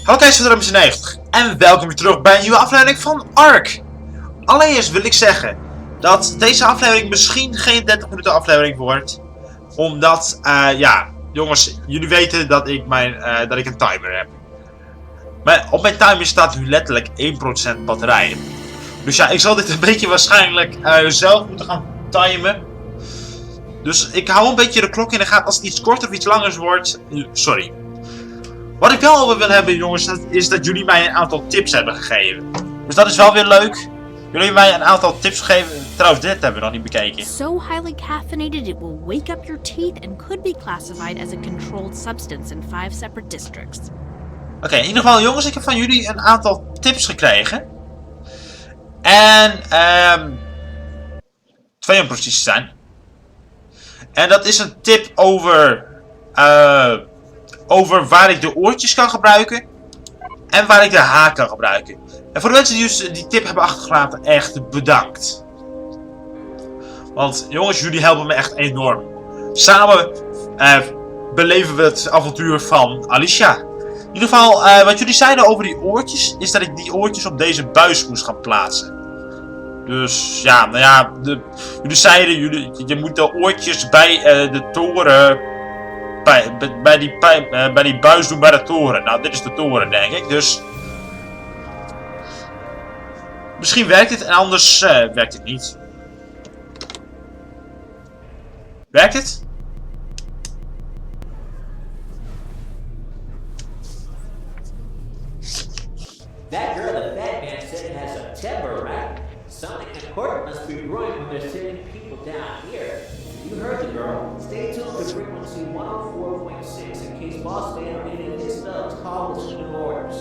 Hallo kijkers van de 90 en welkom weer terug bij een nieuwe aflevering van Ark. Allereerst wil ik zeggen dat deze aflevering misschien geen 30 minuten aflevering wordt. Omdat, ja, jongens, jullie weten dat ik een timer heb. Maar op mijn timer staat nu letterlijk 1% batterij. Dus ja, ik zal dit een beetje waarschijnlijk zelf moeten gaan timen. Dus ik hou een beetje de klok in de gaten als het iets korter of iets langer wordt. Sorry. Wat ik wel over wil hebben, jongens, is dat jullie mij een aantal tips hebben gegeven. Dus dat is wel weer leuk. Jullie hebben mij een aantal tips gegeven. Trouwens, dit hebben we nog niet bekeken. So highly caffeinated it will wake up your teeth and could be classified as a controlled substance in 5 separate districts. Oké, in ieder geval, jongens, ik heb van jullie een aantal tips gekregen. En, 2 om precies te zijn. En dat is een tip over waar ik de oortjes kan gebruiken. En waar ik de haak kan gebruiken. En voor de mensen die dus die tip hebben achtergelaten, echt bedankt. Want jongens, jullie helpen me echt enorm. Samen beleven we het avontuur van Alicia. In ieder geval, wat jullie zeiden over die oortjes, is dat ik die oortjes op deze buis moest gaan plaatsen. Dus ja, nou ja, jullie zeiden, je moet de oortjes bij de toren, bij die buis doen bij de toren. Nou, dit is de toren, denk ik, dus misschien werkt het en anders werkt het niet. Werkt het? That girl that man said has a temper, right? Something important must be brewing when they're sitting people down here. You heard the girl. Stay tuned to frequency 104.6 in case Boss Man or any of his thugs call us new orders.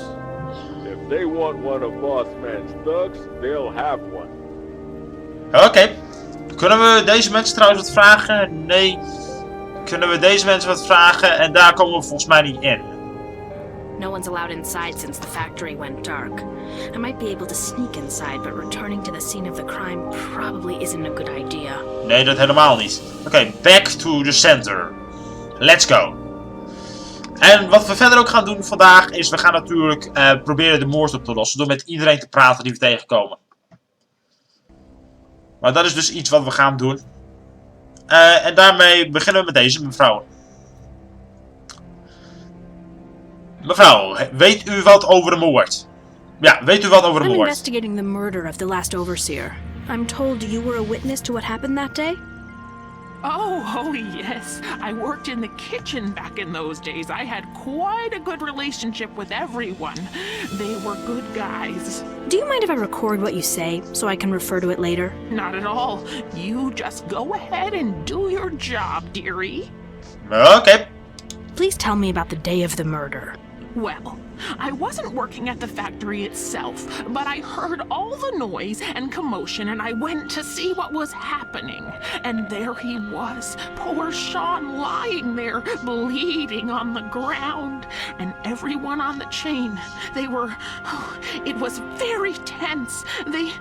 If they want one of Boss Man's thugs, they'll have one. Oké. Kunnen we deze mensen trouwens wat vragen? Nee. Kunnen we deze mensen wat vragen? En daar komen we volgens mij niet in. No one's allowed inside since the factory went dark. I might be able to sneak inside, but returning to the scene of the crime probably isn't a good idea. Nee, dat helemaal niet. Oké, back to the center. Let's go. En wat we verder ook gaan doen vandaag is, we gaan natuurlijk proberen de moord op te lossen. Door met iedereen te praten die we tegenkomen. Maar dat is dus iets wat we gaan doen. En daarmee beginnen we met deze mevrouw. Mevrouw, weet u wat over de moord? Ja, weet u wat over de I'm moord? investigating the murder of the last overseer. I'm told you were a witness to what happened that day? Oh, yes. I worked in the kitchen back in those days. I had quite a good relationship with everyone. They were good guys. Do you mind if I record what you say, so I can refer to it later? Not at all. You just go ahead and do your job, dearie. Oké. Please tell me about the day of the murder. Well, I wasn't working at the factory itself, but I heard all the noise and commotion and I went to see what was happening. And there he was, poor Sean lying there, bleeding on the ground. And everyone on the chain, it was very tense. They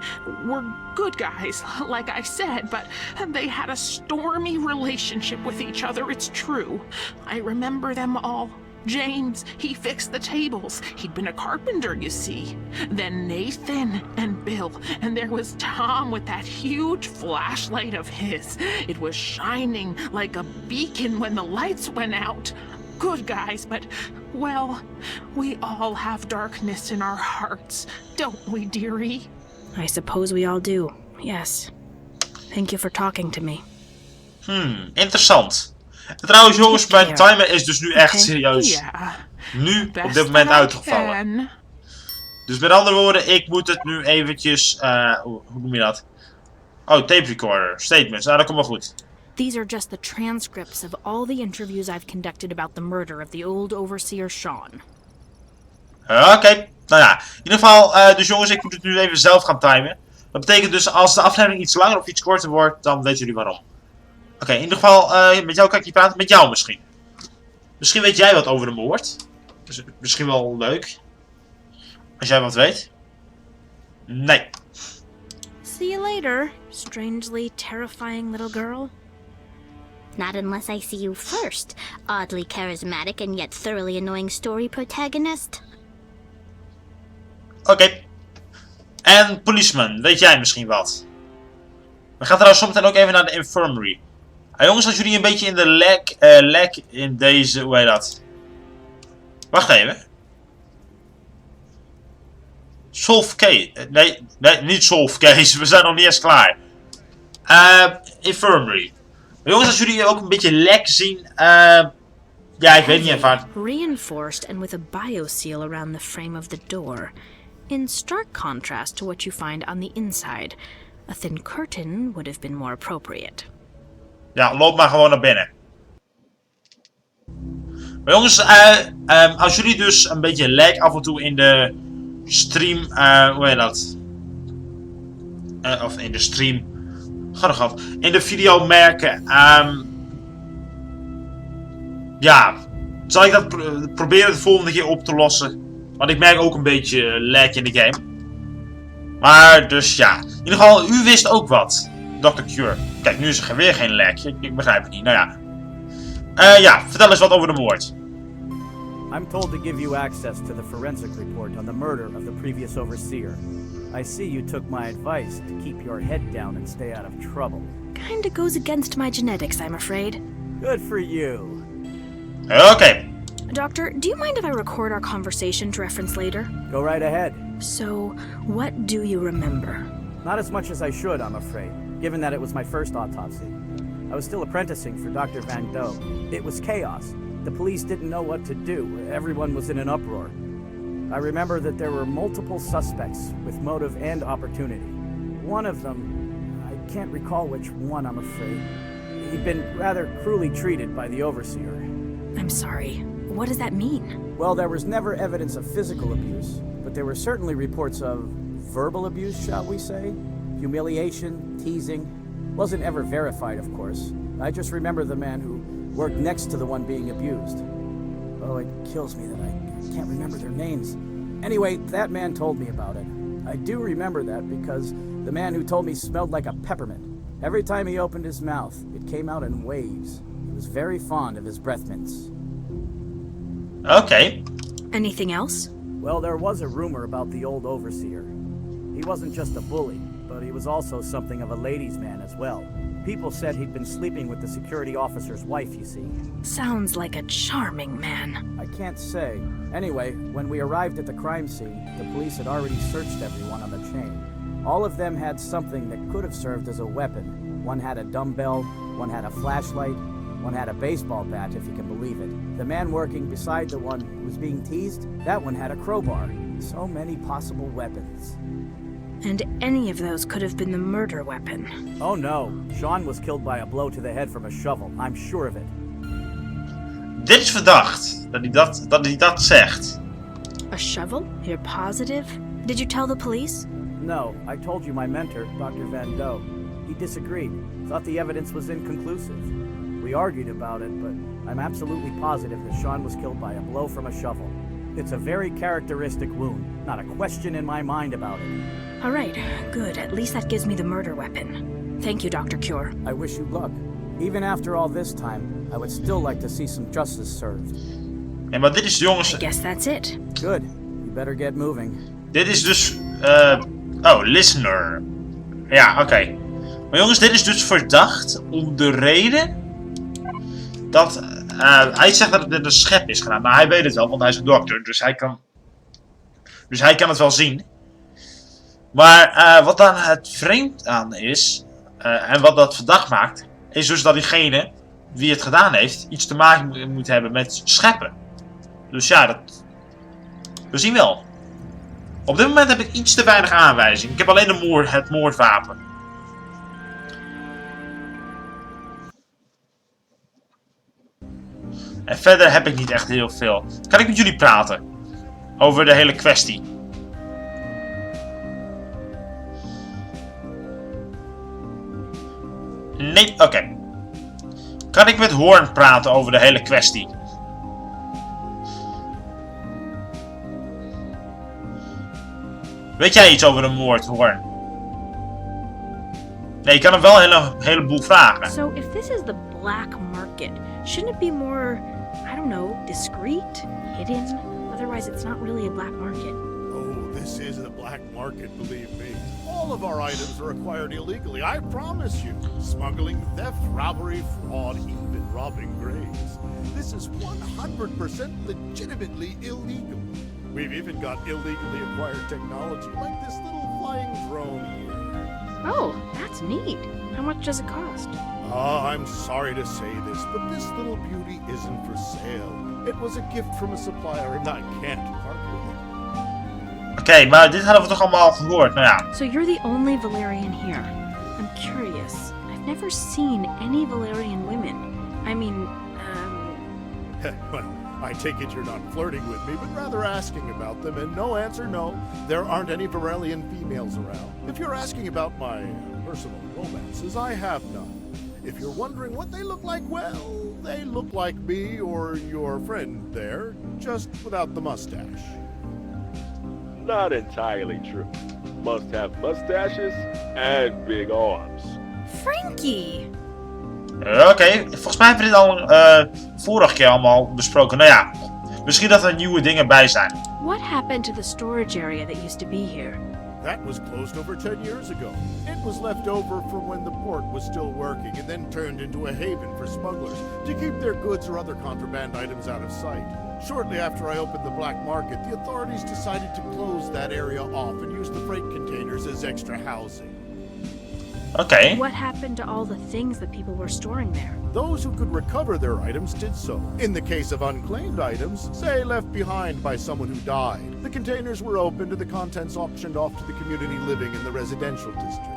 were good guys, like I said, but they had a stormy relationship with each other, it's true. I remember them all. James, he fixed the tables. He'd been a carpenter, you see. Then Nathan and Bill. And there was Tom with that huge flashlight of his. It was shining like a beacon when the lights went out. Good guys, but, well, we all have darkness in our hearts, don't we, dearie? I suppose we all do, yes. Thank you for talking to me. Interessant. Trouwens jongens, mijn timer is dus nu echt serieus nu op dit moment uitgevallen. Dus met andere woorden, ik moet het nu eventjes, hoe noem je dat? Oh, tape recorder, statements, nou dat komt wel goed. These are just the transcripts of all the interviews I've conducted about the murder of the old overseer Sean. Oké, nou ja, in ieder geval, dus jongens, ik moet het nu even zelf gaan timen. Dat betekent dus als de aflevering iets langer of iets korter wordt, dan weten jullie waarom. Oké, in ieder geval, met jou kan ik niet praten. Met jou misschien. Misschien weet jij wat over de moord. Dus misschien wel leuk. Als jij wat weet. Nee. See you later, strangely terrifying little girl. Not unless I see you first, oddly charismatic and yet thoroughly annoying story protagonist. Oké. En policeman, weet jij misschien wat? We gaan trouwens zometeen ook even naar de infirmary. Jongens, als jullie een beetje in de lag in deze... Hoe heet dat? Wacht even. Solve case. Nee, niet solve case. We zijn nog niet eens klaar. Infirmary. Jongens, als jullie ook een beetje lag zien... ja, ik weet niet even. Reinforced and with a bioseal around the frame of the door. In stark contrast to what you find on the inside. A thin curtain would have been more appropriate. Ja, loop maar gewoon naar binnen. Maar jongens, als jullie dus een beetje lag af en toe in de stream, hoe heet dat? Of in de stream, in de video merken, ja, zal ik dat proberen de volgende keer op te lossen. Want ik merk ook een beetje lag in de game. Maar dus ja, in ieder geval, u wist ook wat, Dr. Cure. Kijk, nu is er weer geen lag, ik begrijp het niet, nou ja. Ja, vertel eens wat over de moord. I'm told to give you access to the forensic report on the murder of the previous overseer. I see you took my advice to keep your head down and stay out of trouble. Kinda goes against my genetics, I'm afraid. Good for you. Okay. Doctor, do you mind if I record our conversation to reference later? Go right ahead. So, what do you remember? Not as much as I should, I'm afraid, given that it was my first autopsy. I was still apprenticing for Dr. Van Doe. It was chaos. The police didn't know what to do. Everyone was in an uproar. I remember that there were multiple suspects with motive and opportunity. One of them, I can't recall which one, I'm afraid. He'd been rather cruelly treated by the overseer. I'm sorry. What does that mean? Well, there was never evidence of physical abuse, but there were certainly reports of verbal abuse, shall we say? Humiliation, teasing. Wasn't ever verified, of course. I just remember the man who worked next to the one being abused. Oh, it kills me that I can't remember their names. Anyway, that man told me about it. I do remember that because the man who told me smelled like a peppermint. Every time he opened his mouth, it came out in waves. He was very fond of his breath mints. Okay. Anything else? Well, there was a rumor about the old overseer. He wasn't just a bully, but he was also something of a ladies' man as well. People said he'd been sleeping with the security officer's wife, you see. Sounds like a charming man. I can't say. Anyway, when we arrived at the crime scene, the police had already searched everyone on the chain. All of them had something that could have served as a weapon. One had a dumbbell, one had a flashlight, one had a baseball bat, if you can believe it. The man working beside the one who was being teased, that one had a crowbar. So many possible weapons. And any of those could have been the murder weapon. Oh no, Sean was killed by a blow to the head from a shovel. I'm sure of it. Dit is verdacht, dat hij dat zegt. A shovel? You're positive? Did you tell the police? No, I told you my mentor, Dr. Van Doe. He disagreed, thought the evidence was inconclusive. We argued about it, but I'm absolutely positive that Sean was killed by a blow from a shovel. It's a very characteristic wound, not a question in my mind about it. All right, good. At least that gives me the murder weapon. Thank you, Dr. Cure. I wish you luck. Even after all this time, I would still like to see some justice served. En maar dit is jongens... I guess that's it. Good. You better get moving. Dit is dus... oh, listener. Ja, oké. Maar jongens, dit is dus verdacht om de reden... dat... hij zegt dat het een schep is gedaan. Maar hij weet het wel, want hij is een dokter. Dus hij kan het wel zien. Maar wat dan het vreemd aan is... en wat dat verdacht maakt... is dus dat diegene... wie het gedaan heeft... iets te maken moet hebben met scheppen. Dus ja, dat... we zien wel. Op dit moment heb ik iets te weinig aanwijzing. Ik heb alleen het moordwapen. En verder heb ik niet echt heel veel. Kan ik met jullie praten? Over de hele kwestie. Nee, oké. Kan ik met Hoorn praten over de hele kwestie? Weet jij iets over de moord, Hoorn? Nee, ik kan hem wel een heleboel vragen. So, if this is the black market, shouldn't it be more, I don't know, discreet, hidden? Otherwise, it's not really a black market. Oh, this is a black market, believe me. All of our items are acquired illegally, I promise you. Smuggling, theft, robbery, fraud, even robbing graves. This is 100% legitimately illegal. We've even got illegally acquired technology, like this little flying drone here. Oh, that's neat. How much does it cost? I'm sorry to say this, but this little beauty isn't for sale. It was a gift from a supplier and I can't part with it. Oké, maar dit hadden we toch allemaal gehoord, nou ja. So you're the only Valerian here. I'm curious. I've never seen any Valerian women. I mean, Well, I take it you're not flirting with me, but rather asking about them, and no answer, no. There aren't any Varelian females around. If you're asking about my personal romances, I have none. If you're wondering what they look like, well, they look like me or your friend there, just without the mustache. Not entirely true. Must have mustaches and big arms. Frankie! Oké, volgens mij hebben we dit al vorige keer allemaal besproken. Nou ja, misschien dat er nieuwe dingen bij zijn. What happened to the storage area that used to be here? That was closed over 10 years ago. It was left over from when the port was still working and then turned into a haven for smugglers to keep their goods or other contraband items out of sight. Shortly after I opened the black market, the authorities decided to close that area off and use the freight containers as extra housing. Oké. What happened to all the things that people were storing there? Those who could recover their items did so. In the case of unclaimed items, say left behind by someone who died, the containers were opened and the contents auctioned off to the community living in the residential district.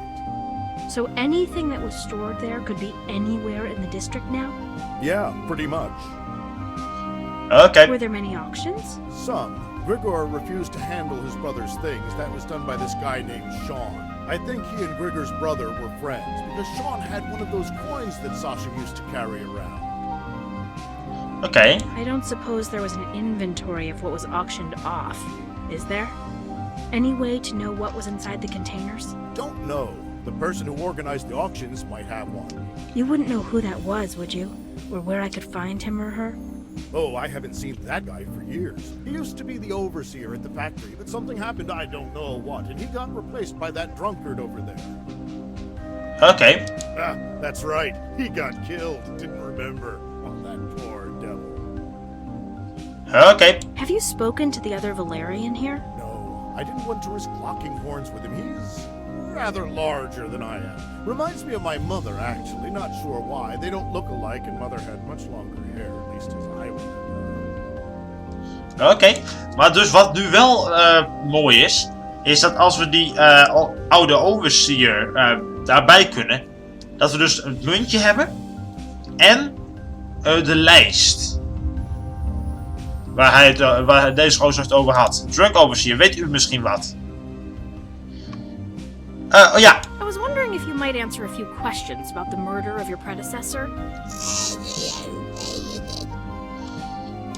So anything that was stored there could be anywhere in the district now? Yeah, pretty much. Oké. Were there many auctions? Some. Grigor refused to handle his brother's things. That was done by this guy named Sean. I think he and Grigor's brother were friends, because Sean had one of those coins that Sasha used to carry around. Oké. I don't suppose there was an inventory of what was auctioned off, is there? Any way to know what was inside the containers? Don't know. The person who organized the auctions might have one. You wouldn't know who that was, would you? Or where I could find him or her? Oh, I haven't seen that guy for years. He used to be the overseer at the factory, but something happened, I don't know what, and he got replaced by that drunkard over there. Oké. Ah, that's right. He got killed. Didn't remember. Oh, that poor devil. Oké. Have you spoken to the other Valerian here? No, I didn't want to risk locking horns with him. He's rather larger than I am. Reminds me of my mother, actually. Not sure why. They don't look alike, and mother had much longer hair, at least as I remember. Oké. Maar dus wat nu wel mooi is dat als we die oude overseer daarbij kunnen, dat we dus een muntje hebben en de lijst. Waar deze gozer het over had. Drunk overseer, weet u misschien wat? Oh ja. I was wondering if you might answer a few questions about the murder of your predecessor.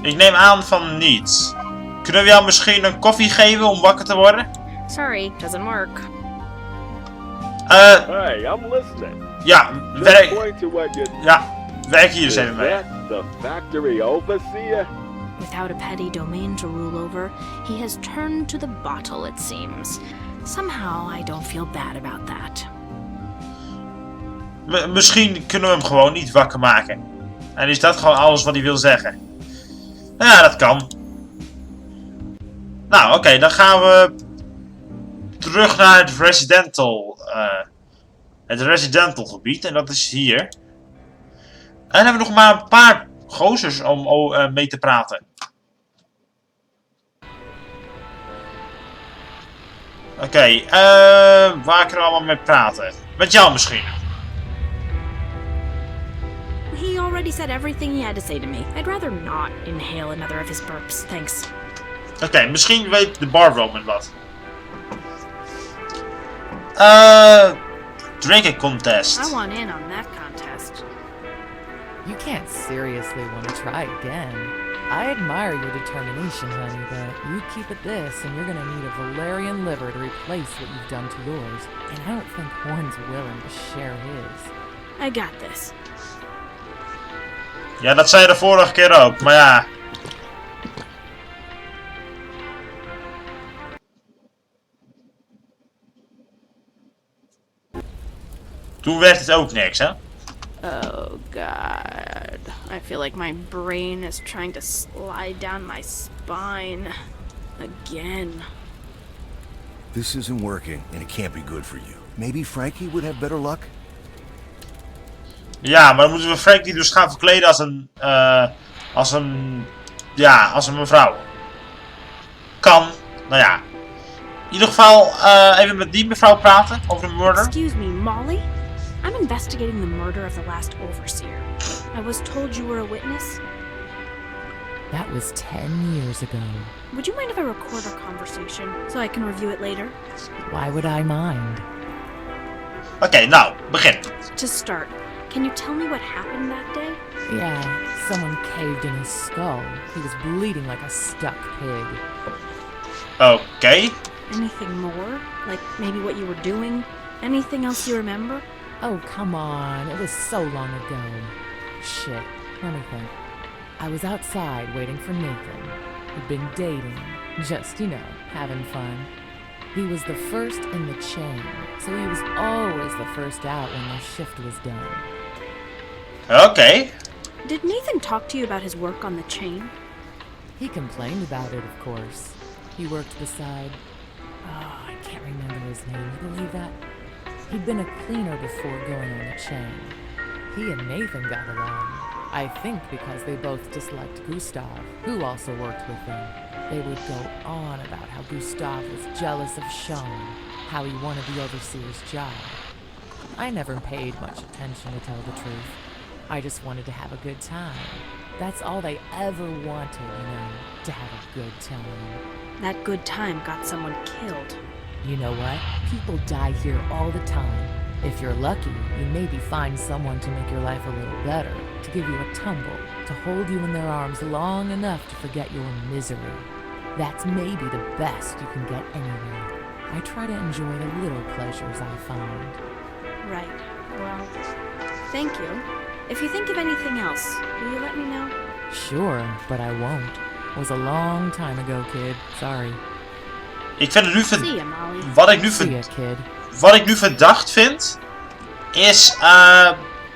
Ik neem aan van niet. Kunnen we jou misschien een koffie geven om wakker te worden? Sorry, doesn't work. Hey, I'm listening. Ja, Just point to what you... werk hier eens Is even mee. that the factory overseer? Without a petty domain to rule over, he has turned to the bottle, it seems. Somehow, I don't feel bad about that. Misschien kunnen we hem gewoon niet wakker maken. En is dat gewoon alles wat hij wil zeggen? Ja, dat kan. Nou, oké, dan gaan we terug naar het residential gebied. En dat is hier. En dan hebben we nog maar een paar gozers om mee te praten. Oké, waar kunnen we allemaal mee praten? Met jou misschien. He already said everything he had to say to me. I'd rather not inhale another of his burps, thanks. Oké, misschien weet de barwoman wat. Drinking contest. I want in on that contest. You can't seriously want to try again. I admire your determination, honey, but you keep at this and you're gonna need a Valerian liver to replace what you've done to yours. And I don't think Horn's willing to share his. I got this. Ja, dat zei je de vorige keer ook, maar ja. Toen werd het ook niks, hè? Oh god. I feel like my brain is trying to slide down my spine. Again. This isn't working, and it can't be good for you. Maybe Frankie would have better luck? Ja, maar dan moeten we Frankie dus gaan verkleden als een mevrouw. Kan. Nou ja. In ieder geval even met die mevrouw praten over de murder. Excuse me, Molly? I'm investigating the murder of the last overseer. I was told you were a witness. That was 10 years ago. Would you mind if I record our conversation so I can review it later? Why would I mind? Oké, nou, begin. To start, can you tell me what happened that day? Yeah, someone caved in his skull. He was bleeding like a stuck pig. Oké. Anything more? Like maybe what you were doing? Anything else you remember? Oh, come on. It was so long ago. Shit. Let me think. I was outside waiting for Nathan. We'd been dating. Just, you know, having fun. He was the first in the chain, so he was always the first out when the shift was done. Okay. Did Nathan talk to you about his work on the chain? He complained about it, of course. He worked beside... Oh, I can't remember his name. You believe that? He'd been a cleaner before going on the chain. He and Nathan got along. I think because they both disliked Gustav, who also worked with them. They would go on about how Gustav was jealous of Sean, how he wanted the overseer's job. I never paid much attention, to tell the truth. I just wanted to have a good time. That's all they ever wanted, you know, to have a good time. That good time got someone killed. You know what? People die here all the time. If you're lucky, you maybe find someone to make your life a little better, to give you a tumble, to hold you in their arms long enough to forget your misery. That's maybe the best you can get anywhere. I try to enjoy the little pleasures I find. Right. Well, thank you. If you think of anything else, will you let me know? Sure, but I won't. It was a long time ago, kid. Sorry. Ik vind het nu See ya, Molly. See ya, kid. Wat ik nu verdacht vind, is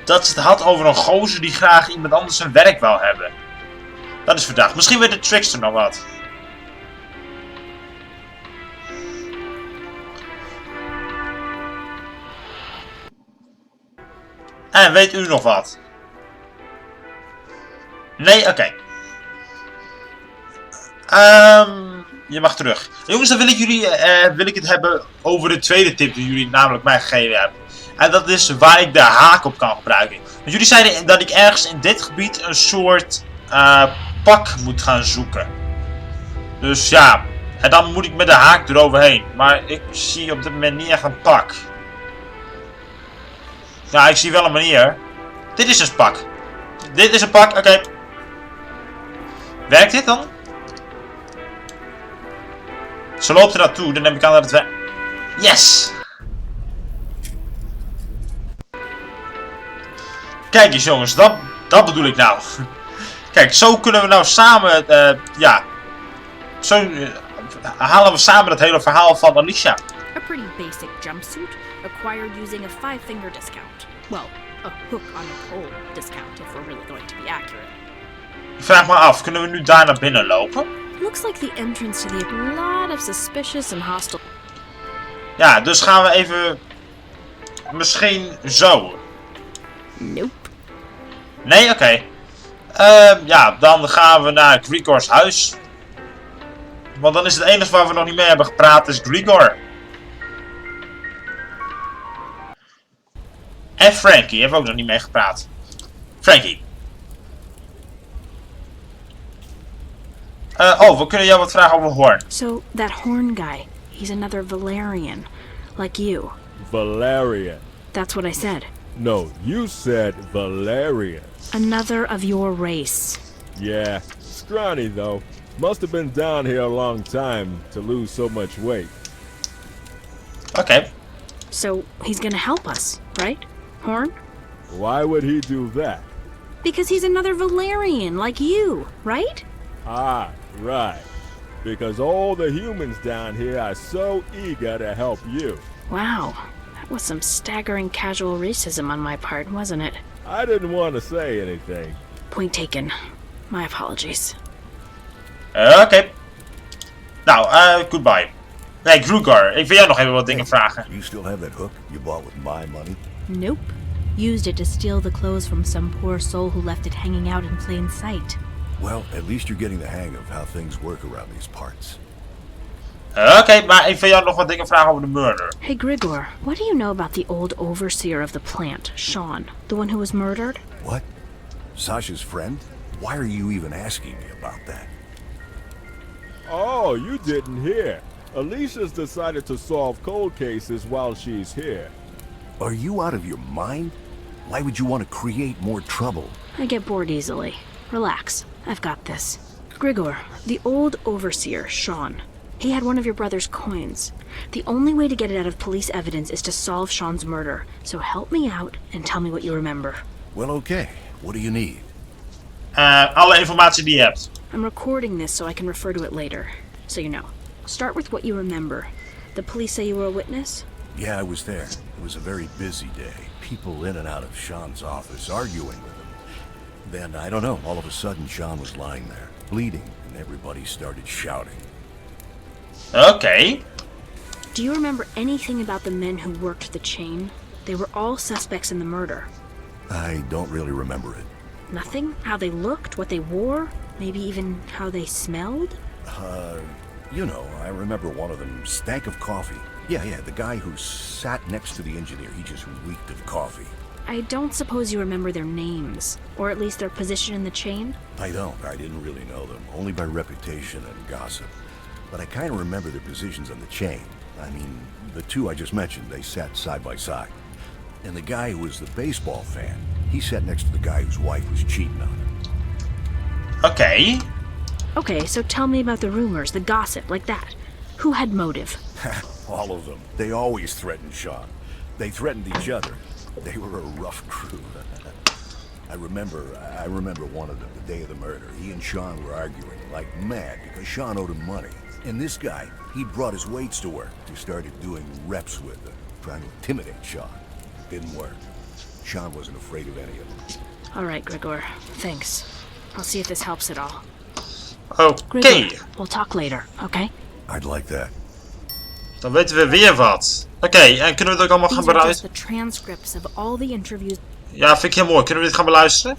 dat ze het had over een gozer die graag iemand anders zijn werk wou hebben. Dat is verdacht. Misschien weet de trickster nog wat. En weet u nog wat? Nee? Oké. Je mag terug. Jongens, dan wil ik het hebben over de tweede tip die jullie namelijk mij gegeven hebben. En dat is waar ik de haak op kan gebruiken. Want jullie zeiden dat ik ergens in dit gebied een soort pak moet gaan zoeken. Dus ja, en dan moet ik met de haak eroverheen. Maar ik zie op dit moment niet echt een pak. Ja, ik zie wel een manier. Dit is dus pak. Dit is een pak, oké. Werkt dit dan? Ze loopt er naartoe, dan neem ik aan dat het werkt. Yes! Kijk eens jongens, dat bedoel ik nou. Kijk, zo kunnen we nou samen, zo halen we samen het hele verhaal van Alicia. A pretty basic jumpsuit, acquired using a 5-finger discount. Well, a hook on a pole discount if we're really going to be accurate. Ik vraag me af, kunnen we nu daar naar binnen lopen? Looks like the entrance to the lot of suspicious and hostile. Ja, dus gaan we even... Misschien zo. Nope. Nee, oké. Ja, dan gaan we naar Grigor's huis. Want dan is het enige waar we nog niet mee hebben gepraat is Grigor. En Frankie hebben we ook nog niet mee gepraat. Frankie. We kunnen jou wat vragen over Horn. So, that Horn guy, he's another Valerian, like you. Valerian. That's what I said. No, you said Valerian. Another of your race. Yeah, scrawny though. Must have been down here a long time to lose so much weight. Okay. So, he's gonna help us, right? Horn? Why would he do that? Because he's another Valerian, like you, right? Ah, right. Because all the humans down here are so eager to help you. Wow. That was some staggering casual racism on my part, wasn't it? I didn't want to say anything. Point taken. My apologies. Oké. Nou, goodbye. Nee, Grugar, ik wil jou nog even wat dingen vragen. You still have that hook you bought with my money? Nope. Used it to steal the clothes from some poor soul who left it hanging out in plain sight. Well, at least you're getting the hang of how things work around these parts. Oké, maar ik wil jou nog wat dingen vragen over de murder. Hey Grigor, what do you know about the old overseer of the plant, Sean? The one who was murdered? What? Sasha's friend? Why are you even asking me about that? Oh, you didn't hear. Alicia's decided to solve cold cases while she's here. Are you out of your mind? Why would you want to create more trouble? I get bored easily. Relax, I've got this. Grigor, the old overseer, Sean. He had one of your brother's coins. The only way to get it out of police evidence is to solve Sean's murder. So help me out and tell me what you remember. Well, okay. What do you need? Alle informatie die je hebt. I'm recording this so I can refer to it later. So you know. Start with what you remember. The police say you were a witness? Yeah, I was there. It was a very busy day. People in and out of Sean's office arguing with him. Then, I don't know, all of a sudden Sean was lying there, bleeding, and everybody started shouting. Okay. Do you remember anything about the men who worked the chain? They were all suspects in the murder. I don't really remember it. Nothing? How they looked, what they wore? Maybe even how they smelled? You know, I remember one of them stank of coffee. Yeah, the guy who sat next to the engineer, he just reeked of coffee. I don't suppose you remember their names, or at least their position in the chain? I don't. I didn't really know them, only by reputation and gossip. But I kind of remember their positions on the chain. I mean, the two I just mentioned, they sat side by side. And the guy who was the baseball fan, he sat next to the guy whose wife was cheating on him. Okay. Okay, so tell me about the rumors, the gossip, like that. Who had motive? All of them. They always threatened Sean. They threatened each other. They were a rough crew. I remember one of them, the day of the murder. He and Sean were arguing like mad because Sean owed him money. And this guy, he brought his weights to work. He started doing reps with them, trying to intimidate Sean. Didn't work. Sean wasn't afraid of any of them. All right, Grigor. Thanks. I'll see if this helps at all. Oké. Grigor, we'll talk later, okay? I'd like that. Dan weten we weer wat. Oké, en kunnen we het ook allemaal gaan These are just beluisteren? the transcripts of all the interviews. Ja, vind ik heel mooi. Kunnen we dit gaan beluisteren?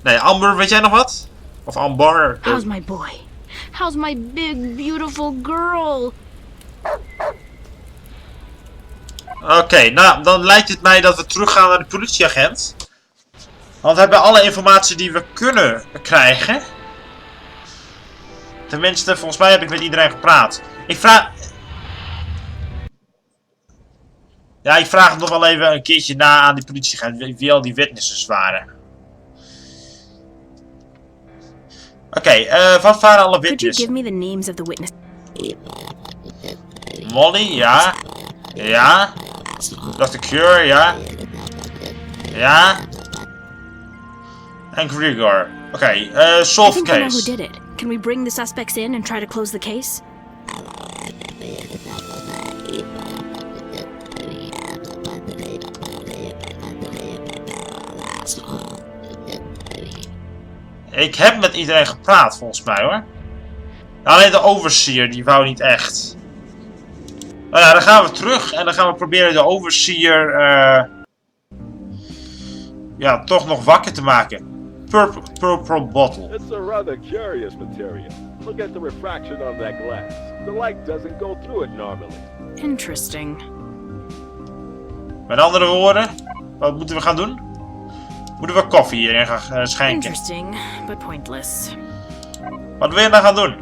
Nee, Amber, weet jij nog wat? Of Amber? How's my boy? How's my big, beautiful girl? Oké, nou, dan lijkt het mij dat we teruggaan naar de politieagent. Want we hebben alle informatie die we kunnen krijgen. Tenminste, volgens mij heb ik met iedereen gepraat. Ik vraag het nog wel even een keertje na aan die politieagent wie al die witnesses waren. Oké, wat waren alle Could you witnesses? give me the names of the witnesses? Molly, ja. Ja. Dr. Cure, ja. Ja. En Grigor. Oké, solve I think I know who case. did it. Can we bring the suspects in and try to close the case? Ik heb met iedereen gepraat, volgens mij hoor. Alleen de overseer, die wou niet echt. Nou ja, dan gaan we terug en dan gaan we proberen de overseer ja, toch nog wakker te maken. Purple bottle. It's a rather curious material. Look at the refraction on that glass. The light doesn't go through it normally. Interesting. Met andere woorden, wat moeten we gaan doen? Moeten we koffie hierin gaan schenken? Interesting, but pointless. Wat wil je dan gaan doen?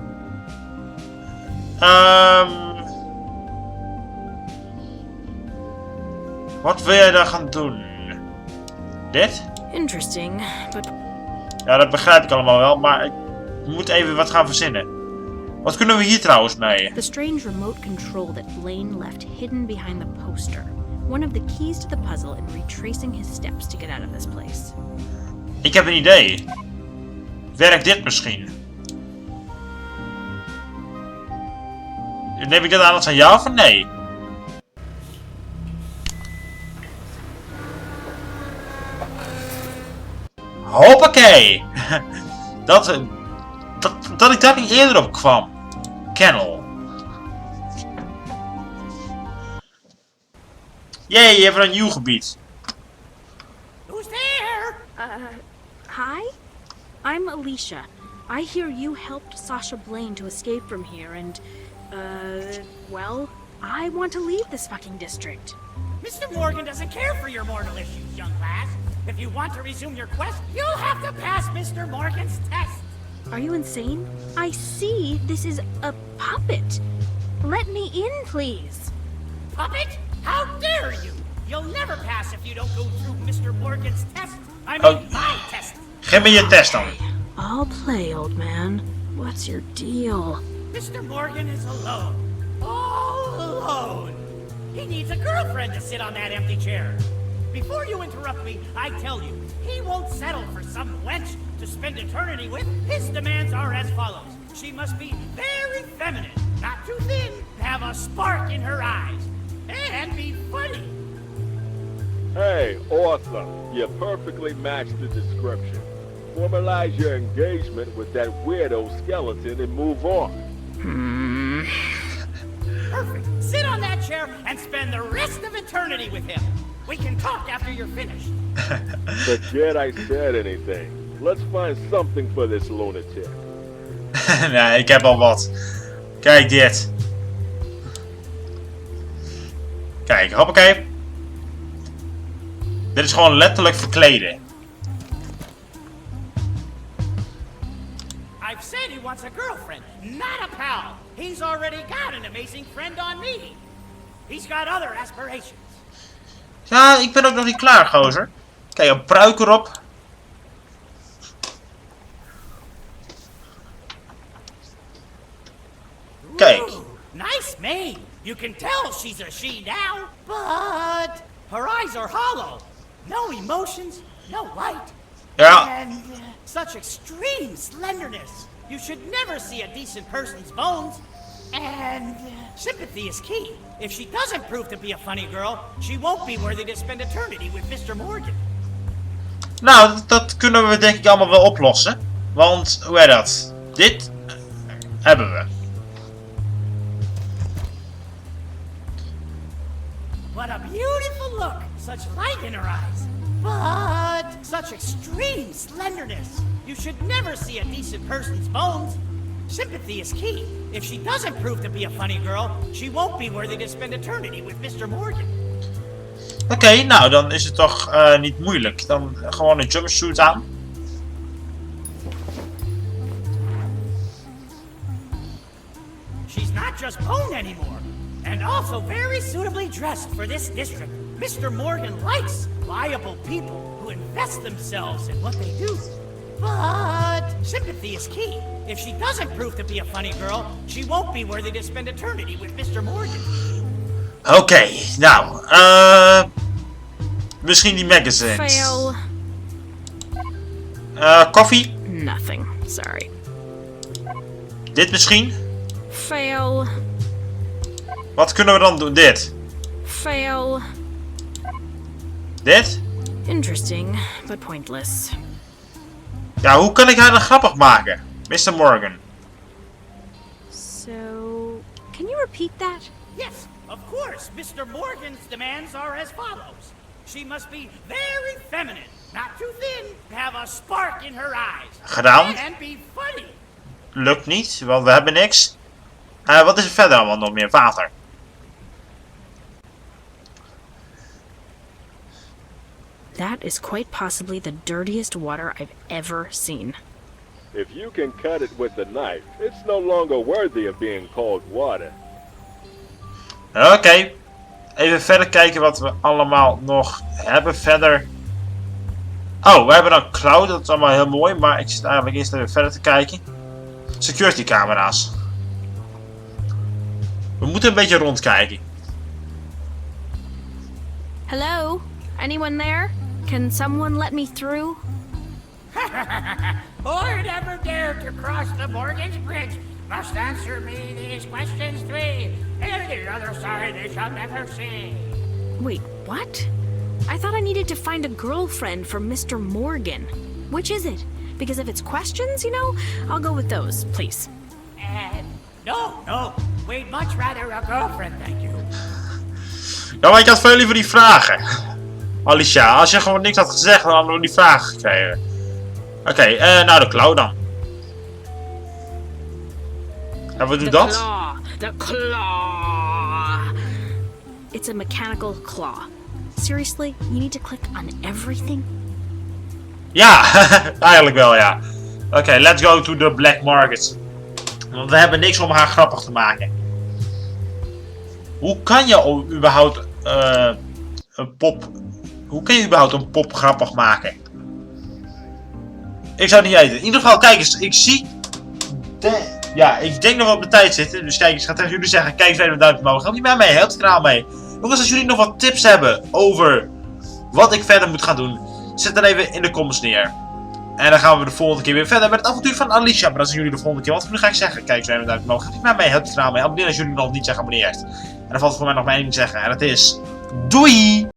Wat wil jij dan gaan doen? Dit? Interesting, but... Ja, dat begrijp ik allemaal wel, maar ik moet even wat gaan verzinnen. Wat kunnen we hier trouwens mee? The strange remote control that Blaine left hidden behind the poster. One of the keys to the puzzle in retracing his steps to get out of this place. Ik heb een idee. Werkt dit misschien? Neem ik dat aan als aan jou of nee? Hoppakee! dat ik daar niet eerder op kwam. Kennel. Jee, even een nieuw gebied. Who's there? Hi? I'm Alicia. I hear you helped Sasha Blaine to escape from here and, well, I want to leave this fucking district. Mr. Morgan doesn't care for your mortal issues, young lass. If you want to resume your quest, you'll have to pass Mr. Morgan's test. Are you insane? I see this is a puppet. Let me in, please. Puppet? How dare you! You'll never pass if you don't go through Mr. Morgan's test. I mean, my test. Geef me je test dan. I'll play, old man. What's your deal? Mr. Morgan is alone. All alone. He needs a girlfriend to sit on that empty chair. Before you interrupt me, I tell you, he won't settle for some wench to spend eternity with. His demands are as follows. She must be very feminine, not too thin, have a spark in her eyes, and be funny. Hey, author, you perfectly match the description. Formalize your engagement with that weirdo skeleton and move on. Perfect. Sit on that chair and spend the rest of eternity with him. We can talk after you're finished. Forget I said anything. Let's find something for this lunatic. Nee, ik heb al wat. Kijk dit. Kijk, hoppakee. Dit is gewoon letterlijk verkleden. I've said he wants a girlfriend, not a pal. He's already got an amazing friend on me. He's got other aspirations. Ja, ik ben ook nog niet klaar, gozer. Kijk, een pruik erop. Kijk. Ooh, nice mane. You can tell she's a she now, but her eyes are hollow. No emotions, no light. Ja. And such extreme slenderness. You should never see a decent person's bones. And sympathy is key. If she doesn't prove to be a funny girl, she won't be worthy to spend eternity with Mr. Morgan. Nou, dat kunnen we denk ik allemaal wel oplossen. Want, hoe heet dat? Dit hebben we. What a beautiful look. Such light in her eyes. But such extreme slenderness. You should never see a decent person's bones. Sympathy is key. If she doesn't prove to be a funny girl, she won't be worthy to spend eternity with Mr. Morgan. Oké, nou dan is het toch niet moeilijk. Dan gewoon een jumpsuit aan. She's not just bone anymore, and also very suitably dressed for this district. Mr. Morgan likes liable people who invest themselves in what they do. But sympathy is key. If she doesn't prove to be a funny girl, she won't be worthy to spend eternity with Mr. Morgan. Oké, nou, misschien die magazines. Fail. Koffie? Nothing. Sorry. Dit misschien? Fail. Wat kunnen we dan doen? Dit? Fail. Dit? Interesting, but pointless. Ja, hoe kan ik haar dan grappig maken? Mr. Morgan. So, can you repeat that? Yes, of course. Mr. Morgan's demands are as follows. She must be very feminine, not too thin, have a spark in her eyes. Gedaan. And be funny. Lukt niet, want we hebben niks. Wat is er verder allemaal nog meer? Water. That is quite possibly the dirtiest water I've ever seen. If you can cut it with a knife, it's no longer worthy of being called water. Oké. Even verder kijken wat we allemaal nog hebben verder. Oh, we hebben dan cloud, dat is allemaal heel mooi, maar ik zit eigenlijk eerst even verder te kijken. Security camera's. We moeten een beetje rondkijken. Hello? Anyone there? Can someone let me through? Who'd ever dare to cross the Morgan's Bridge must answer me these questions three. And the other side they shall never see. Wait, what? I thought I needed to find a girlfriend for Mr. Morgan. Which is it? Because if it's questions, you know, I'll go with those, please. No. We'd much rather a girlfriend than you. Ja, maar ik had veel liever die vragen. Alicia, als je gewoon niks had gezegd, dan hadden we die vragen gekregen. Oké, nou de klauw dan. En wat doet dat? The claw. It's a mechanical claw. Seriously, you need to click on everything? Ja, eigenlijk wel, ja. Oké, let's go to the black market. Want we hebben niks om haar grappig te maken. Hoe kan je überhaupt een pop... Hoe kun je überhaupt een pop grappig maken? Ik zou het niet weten. In ieder geval, kijk eens, ik zie... Ja, ik denk dat we op de tijd zitten. Dus kijk, ik ga tegen jullie zeggen, kijk eens even een duimpje omhoog. Help niet mij mee, help het kanaal mee. Jongens, als jullie nog wat tips hebben over wat ik verder moet gaan doen, zet dan even in de comments neer. En dan gaan we de volgende keer weer verder met het avontuur van Alicia. Maar dat zien jullie de volgende keer. Want nu ga ik zeggen, kijk eens even een duimpje omhoog. Help niet mij mee, help het kanaal mee. Abonneer als jullie nog niet zijn geabonneerd. En dan valt er voor mij nog maar één ding te zeggen. En dat is... Doei!